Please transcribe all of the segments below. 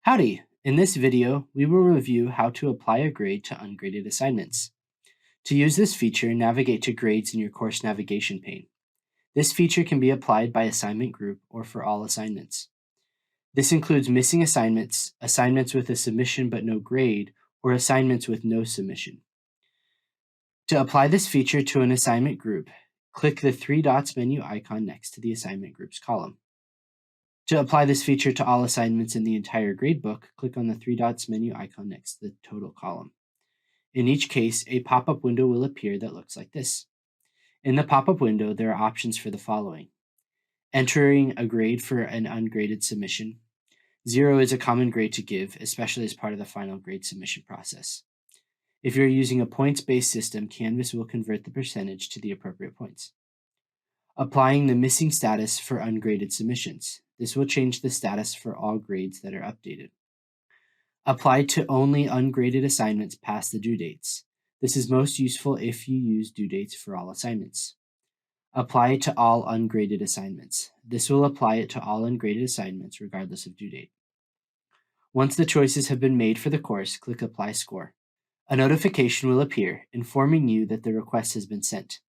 Howdy! In this video, we will review how to apply a grade to ungraded assignments. To use this feature, navigate to Grades in your course navigation pane. This feature can be applied by assignment group or for all assignments. This includes missing assignments, assignments with a submission but no grade, or assignments with no submission. To apply this feature to an assignment group, click the three dots menu icon next to the assignment groups column. To apply this feature to all assignments in the entire gradebook, click on the three dots menu icon next to the total column. In each case, a pop-up window will appear that looks like this. In the pop-up window, there are options for the following: entering a grade for an ungraded submission. 0 is a common grade to give, especially as part of the final grade submission process. If you're using a points-based system, Canvas will convert the percentage to the appropriate points. Applying the missing status for ungraded submissions. This will change the status for all grades that are updated. Apply to only ungraded assignments past the due dates. This is most useful if you use due dates for all assignments. Apply to all ungraded assignments. This will apply it to all ungraded assignments regardless of due date. Once the choices have been made for the course, click Apply Score. A notification will appear informing you that the request has been sent.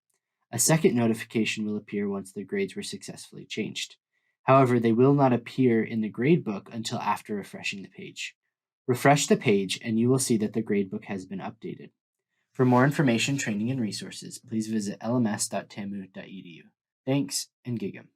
A second notification will appear once the grades were successfully changed. However, they will not appear in the gradebook until after refreshing the page. Refresh the page and you will see that the gradebook has been updated. For more information, training, and resources, please visit lms.tamu.edu. Thanks, and gig 'em.